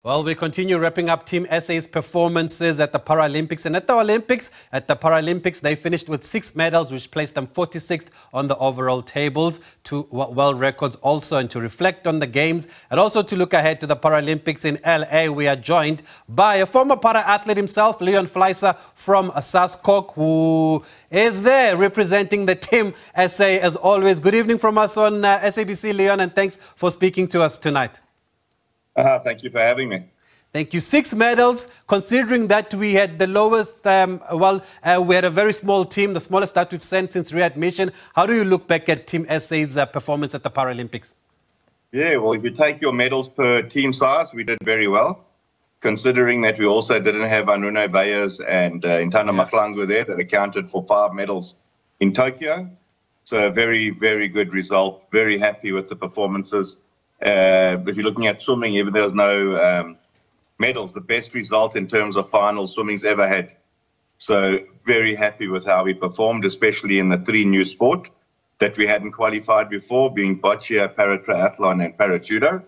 Well, we continue wrapping up Team SA's performances at the Paralympics. And at the Paralympics, they finished with 6 medals, which placed them 46th on the overall tables, 2 world records also. And to reflect on the games and also to look ahead to the Paralympics in LA, we are joined by a former para-athlete himself, Leon Fleiser from Sascoc, who is there representing the Team SA as always. Good evening from us on SABC, Leon, and thanks for speaking to us tonight. Thank you for having me. Thank you. 6 medals, considering that we had the lowest, we had a very small team, the smallest that we've sent since readmission. How do you look back at Team SA's performance at the Paralympics? Yeah, well, if you take your medals per team size, we did very well, considering that we also didn't have Anuno Bayers and Intana Mahlangu there that accounted for 5 medals in Tokyo. So a very, very good result. Very happy with the performances. If you're looking at swimming, even there was no medals, the best result in terms of final swimming's ever had. So very happy with how we performed, especially in the 3 new sport that we hadn't qualified before, being boccia, para-triathlon and para-judo.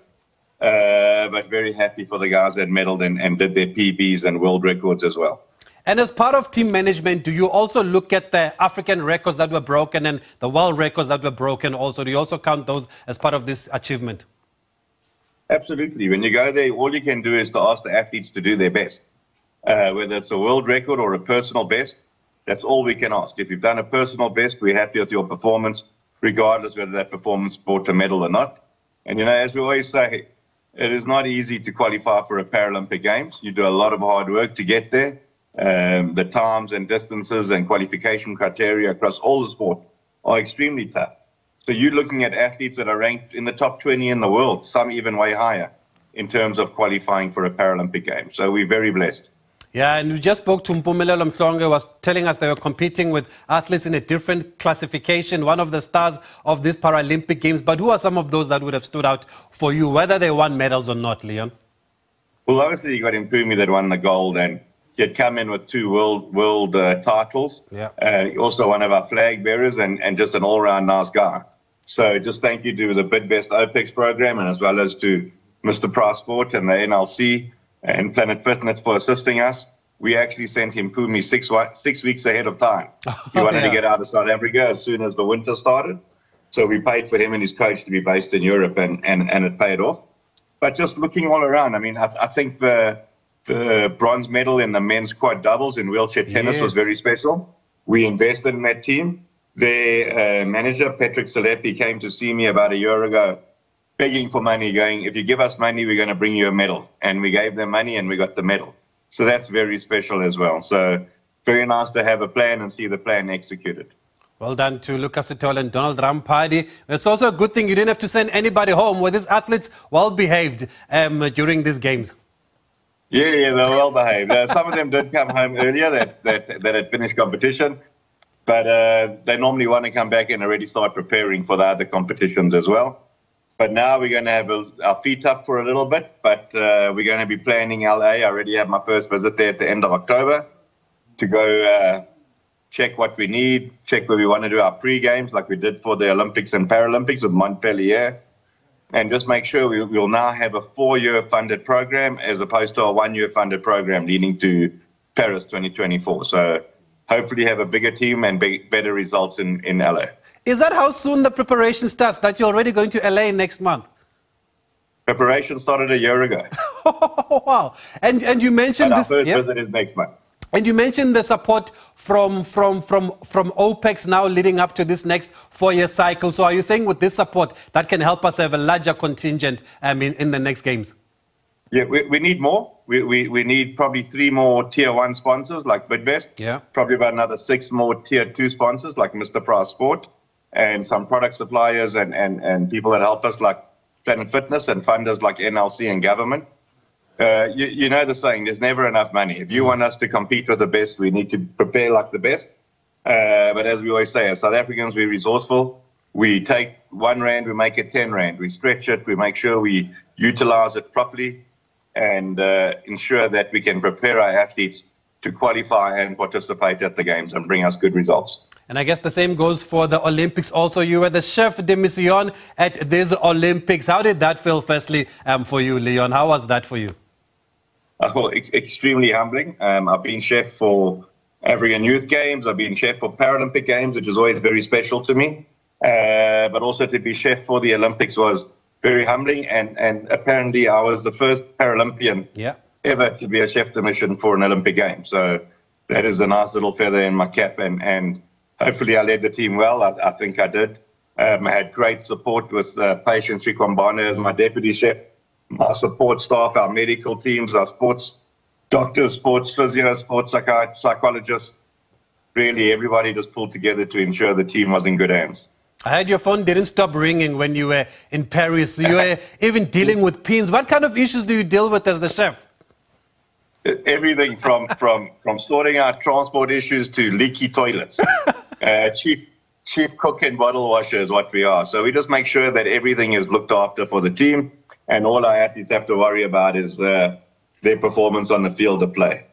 But very happy for the guys that medaled and did their PBs and world records as well. And as part of team management, do you also look at the African records that were broken and the world records that were broken also? Do you also count those as part of this achievement? Absolutely. When you go there, all you can do is to ask the athletes to do their best. Whether it's a world record or a personal best, that's all we can ask. If you've done a personal best, we're happy with your performance, regardless whether that performance brought a medal or not. And, you know, as we always say, it is not easy to qualify for a Paralympic Games. You do a lot of hard work to get there. The times and distances and qualification criteria across all the sport are extremely tough. So you're looking at athletes that are ranked in the top 20 in the world, some even way higher, in terms of qualifying for a Paralympic game. So we're very blessed. Yeah, and we just spoke to Mpumelelo Mhlongo, was telling us they were competing with athletes in a different classification, one of the stars of these Paralympic Games. But who are some of those that would have stood out for you, whether they won medals or not, Leon? Well, obviously you got Mpumi that won the gold, and he had come in with 2 world titles. Yeah. Also one of our flag bearers and just an all-round nice guy. So just thank you to the Bidbest OPEX program and as well as to Mr. Price Sport and the NLC and Planet Fitness for assisting us. We actually sent him Mpumi 6 weeks ahead of time. He wanted to get out of South Africa as soon as the winter started. So we paid for him and his coach to be based in Europe and it paid off. But just looking all around, I mean, I think the bronze medal in the men's quad doubles in wheelchair tennis was very special. We invested in that team. Their manager, Patrick Salepi, came to see me about a year ago begging for money, going, if you give us money, we're going to bring you a medal. And we gave them money and we got the medal. So that's very special as well. So very nice to have a plan and see the plan executed. Well done to Lucas Sithole and Donald Rampadi. It's also a good thing you didn't have to send anybody home. Were these athletes well behaved during these games? Yeah, they were well behaved. Some of them did come home earlier that had finished competition. But they normally want to come back and already start preparing for the other competitions as well. But now we're going to have our feet up for a little bit. But we're going to be planning LA. I already have my first visit there at the end of October to go check what we need, check where we want to do our pre-games like we did for the Olympics and Paralympics with Montpellier. And just make sure we will now have a 4-year funded program as opposed to a 1-year funded program leading to Paris 2024. So hopefully have a bigger team and better results in LA. Is that how soon the preparation starts, that you're already going to LA next month? Preparation started a year ago. Wow. And you mentioned our first visit is next month. And you mentioned the support from OPEX now leading up to this next 4-year cycle. So are you saying with this support that can help us have a larger contingent in the next games? Yeah, we need more. We need probably 3 more Tier 1 sponsors like Bidbest. Yeah. Probably about another 6 more Tier 2 sponsors like Mr. Price Sport. And some product suppliers and people that help us like Planet Fitness and funders like NLC and government. You know the saying, there's never enough money. If you want us to compete with the best, we need to prepare like the best. But as we always say, as South Africans, we're resourceful. We take 1 rand, we make it 10 rand. We stretch it, we make sure we utilize it properly and ensure that we can prepare our athletes to qualify and participate at the games and bring us good results. And I guess the same goes for the Olympics also. You were the chef de mission at these Olympics. How did that feel, firstly, for you, Leon? How was that for you? extremely humbling. I've been chef for African Youth Games. I've been chef for Paralympic Games, which is always very special to me. But also to be chef for the Olympics was very humbling. And apparently I was the first Paralympian ever to be a chef de mission for an Olympic game. So that is a nice little feather in my cap. And hopefully I led the team well. I think I did. I had great support with Patience Rikwambane as my deputy chef, my support staff, our medical teams, our sports doctors, sports physios, sports psychologists. Really, everybody just pulled together to ensure the team was in good hands. I heard your phone didn't stop ringing when you were in Paris. You were even dealing with pins. What kind of issues do you deal with as the chef? Everything from sorting out transport issues to leaky toilets. Chief cook and bottle washer is what we are. So we just make sure that everything is looked after for the team, and all our athletes have to worry about is their performance on the field of play.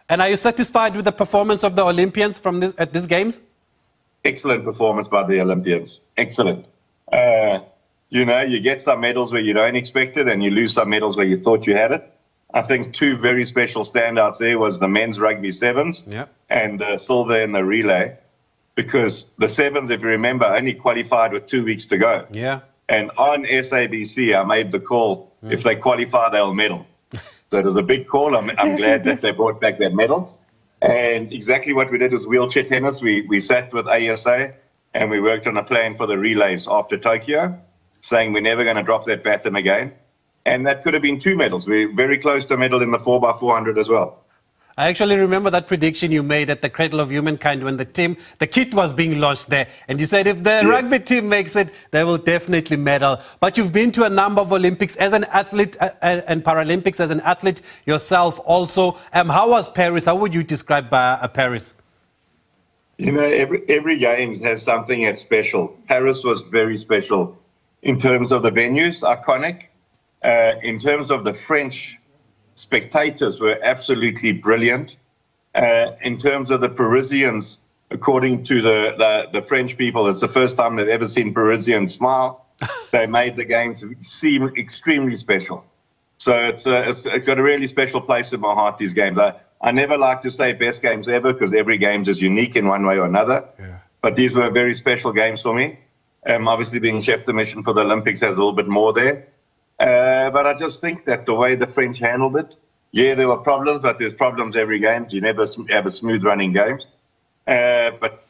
And are you satisfied with the performance of the Olympians at these games? Excellent performance by the Olympians. Excellent. You get some medals where you don't expect it, and you lose some medals where you thought you had it. I think two very special standouts there was the men's rugby sevens and silver in the relay, because the sevens, if you remember, only qualified with 2 weeks to go. Yeah. And on SABC, I made the call, if they qualify, they'll medal. So it was a big call. I'm glad that they brought back that medal. And exactly what we did was wheelchair tennis. We sat with ASA and we worked on a plan for the relays after Tokyo, saying we're never going to drop that baton again. And that could have been 2 medals. We're very close to a medal in the 4x400 as well. I actually remember that prediction you made at the Cradle of Humankind when the kit was being launched there. And you said if the rugby team makes it, they will definitely medal. But you've been to a number of Olympics as an athlete and Paralympics as an athlete yourself also. How was Paris? How would you describe Paris? You know, every game has something that's special. Paris was very special in terms of the venues, iconic. In terms of the French spectators were absolutely brilliant. In terms of the Parisians, according to the French people, it's the first time they've ever seen Parisians smile. They made the games seem extremely special. So it's got a really special place in my heart, these games. I never like to say best games ever because every game is unique in one way or another. Yeah. But these were very special games for me. Obviously being chef de mission for the Olympics has a little bit more there. But I just think that the way the French handled it, there were problems, but there's problems every game. You never have a smooth running games. But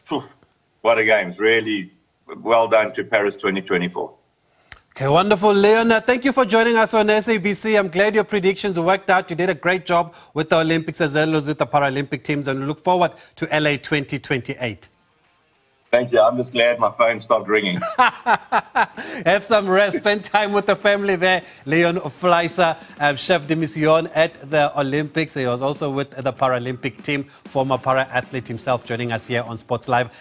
what a games. Really well done to Paris 2024. Okay, wonderful. Leon, thank you for joining us on SABC. I'm glad your predictions worked out. You did a great job with the Olympics as well as with the Paralympic teams, and we look forward to LA 2028. Thank you. I'm just glad my phone stopped ringing. Have some rest. Spend time with the family there. Leon Fleiser, chef de mission at the Olympics. He was also with the Paralympic team, former para athlete himself, joining us here on Sports Live.